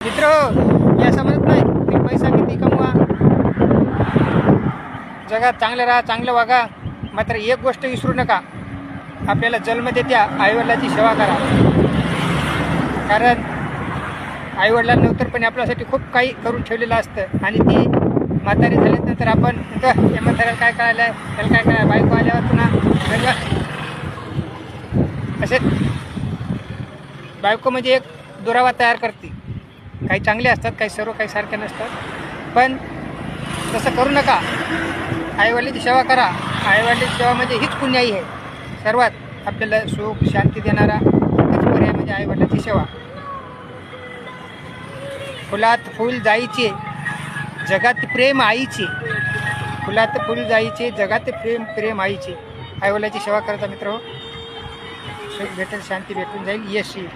मित्र या समजत नाही तुम्ही पैसा किती कमवा, जगात चांगलं राहा, चांगलं वागा, मात्र एक गोष्ट विसरू नका, आपल्याला जन्म देत्या आईवडिलाची सेवा करा. कारण आईवडिलांनंतर पण आपल्यासाठी खूप काही करून ठेवलेलं असतं आणि ती म्हातारी झाल्यानंतर आपण या म्हाताऱ्याला काय कळालं आहे, त्याला काय काय बायको आल्यावर पुन्हा असे बायको म्हणजे एक दुरावा तयार करते. काही चांगले असतात, काही सर्व काही सारखे नसतात, पण तसं करू नका. आईवडिलांची सेवा करा. आईवडिलांची सेवा म्हणजे हीच पुण्याई आहे. सर्वात आपल्याला सुख शांती देणारा एकच पर्याय म्हणजे आईवडिलांची सेवा. फुलात फूल जायचे जगात प्रेम आईचे, फुलात फूल जायचे जगात प्रेम आईचे. आईवडिलांची सेवा करता मित्र, सुख भेटेल, शांती भेटून जाईल, यश येईल.